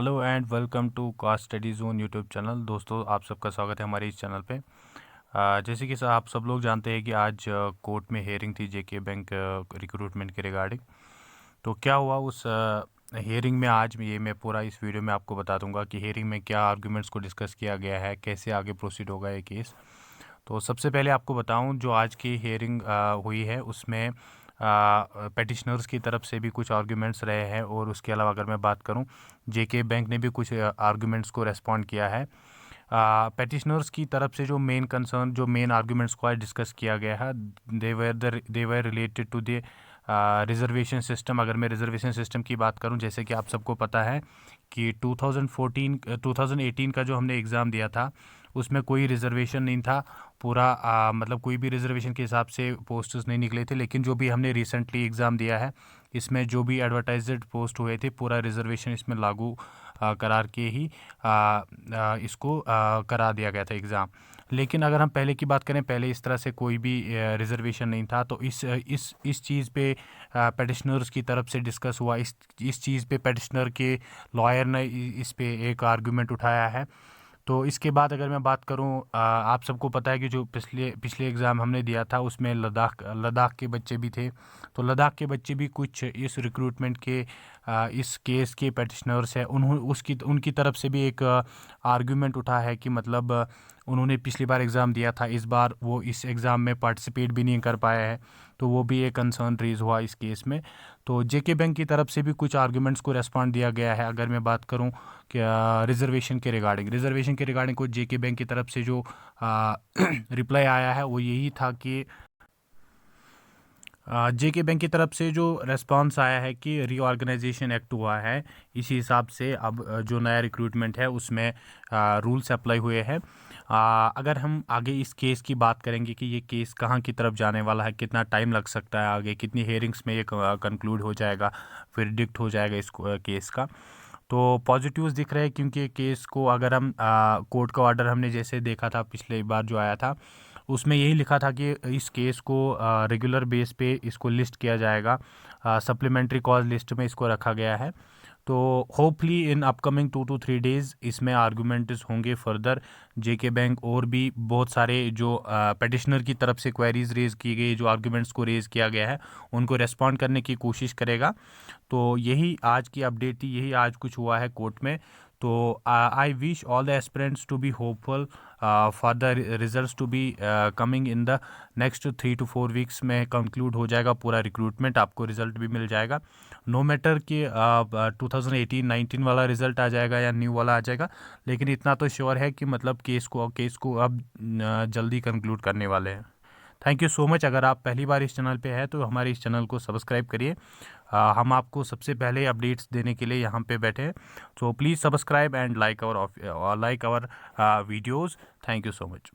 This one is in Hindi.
Hello and welcome to Cast Study Zone YouTube channel. दोस्तों, आप सबका स्वागत है हमारे इस चैनल पे। जैसे कि आप सब लोग जानते हैं कि आज कोर्ट में हेयरिंग थी जेके बैंक रिक्रूटमेंट के रिगार्डिंग। तो क्या हुआ उस हेयरिंग में, आज मैं पूरा इस वीडियो में आपको बता दूंगा कि हेयरिंग में क्या आर्गूमेंट्स को डिस्कस किया गया है, कैसे आगे प्रोसीड होगा ये केस। तो सबसे पहले आपको बताऊं, जो आज की हेयरिंग हुई है उसमें पेटिशनर्स की तरफ से भी कुछ आर्गुमेंट्स रहे हैं, और उसके अलावा अगर मैं बात करूं, जेके बैंक ने भी कुछ आर्गुमेंट्स को रेस्पॉन्ड किया है। पेटिशनर्स की तरफ से जो मेन कंसर्न, जो मेन आर्गुमेंट्स को आज डिस्कस किया गया है, they were related to the reservation system. अगर मैं रिजर्वेशन सिस्टम की बात करूं, जैसे कि आप सबको पता है कि 2018 का जो हमने एग्ज़ाम दिया था उसमें कोई रिजर्वेशन नहीं था। पूरा मतलब कोई भी रिजर्वेशन के हिसाब से पोस्ट्स नहीं निकले थे। लेकिन जो भी हमने रिसेंटली एग्ज़ाम दिया है, इसमें जो भी एडवर्टाइज्ड पोस्ट हुए थे, पूरा रिजर्वेशन इसमें लागू करार के ही इसको करा दिया गया था एग्ज़ाम। लेकिन अगर हम पहले की बात करें, पहले इस तरह से कोई भी रिजर्वेशन नहीं था। तो इस चीज़ पे पेटिशनर्स की तरफ से डिस्कस हुआ। इस चीज़ पे पेटिशनर के लॉयर ने इस पे एक आर्गुमेंट उठाया है। तो इसके बाद अगर मैं बात करूं, आप सबको पता है कि जो पिछले एग्ज़ाम हमने दिया था उसमें लद्दाख के बच्चे भी थे। तो लद्दाख के बच्चे भी कुछ इस रिक्रूटमेंट के इस केस के पेटिशनर्स हैं। उनकी तरफ से भी एक आर्गुमेंट उठा है कि मतलब उन्होंने पिछली बार एग्ज़ाम दिया था, इस बार वो इस एग्ज़ाम में पार्टिसिपेट भी नहीं कर पाया है। तो वो भी एक कंसर्न रेज हुआ इस केस में। तो जेके बैंक की तरफ से भी कुछ आर्गुमेंट्स को रेस्पॉन्ड दिया गया है। अगर मैं बात करूं कि रिजर्वेशन के रिगार्डिंग को जेके बैंक की तरफ से जो रिप्लाई आया है वो यही था कि जेके बैंक की तरफ से जो रेस्पॉन्स आया है कि रीऑर्गेनाइजेशन एक्ट हुआ है, इसी हिसाब से अब जो नया रिक्रूटमेंट है उसमें रूल्स अप्लाई हुए हैं। अगर हम आगे इस केस की बात करेंगे कि ये केस कहाँ की तरफ जाने वाला है, कितना टाइम लग सकता है, आगे कितनी हेयरिंग्स में ये कंक्लूड हो जाएगा, वर्डिक्ट हो जाएगा इस केस का। तो पॉजिटिव्स दिख रहे हैं, क्योंकि केस को अगर हम कोर्ट का ऑर्डर हमने जैसे देखा था पिछले बार जो आया था, उसमें यही लिखा था कि इस केस को रेगुलर बेस पे इसको लिस्ट किया जाएगा, सप्लीमेंट्री कॉज लिस्ट में इसको रखा गया है। तो hopefully in upcoming 2 to 3 days इसमें आर्गुमेंट्स होंगे फर्दर। जेके बैंक और भी बहुत सारे जो पेटिशनर की तरफ से क्वेरीज रेज़ की गई, जो आर्गुमेंट्स को रेज़ किया गया है, उनको रेस्पॉन्ड करने की कोशिश करेगा। तो यही आज की अपडेट थी, यही आज कुछ हुआ है कोर्ट में। तो I wish all the aspirants to be hopeful for the results to be coming in the next 3 to 4 weeks में कंक्लूड हो जाएगा पूरा रिक्रूटमेंट। आपको रिजल्ट भी मिल जाएगा, नो मैटर कि 2018-19 वाला रिजल्ट आ जाएगा या न्यू वाला आ जाएगा। लेकिन इतना तो श्योर है कि मतलब केस को अब जल्दी कंक्लूड करने वाले हैं। Thank you so much. अगर आप पहली बार इस चैनल पे हैं तो हमारे इस चैनल को सब्सक्राइब करिए। हम आपको सबसे पहले अपडेट्स देने के लिए यहाँ पे बैठे हैं। So please subscribe and like our videos. Thank you so much.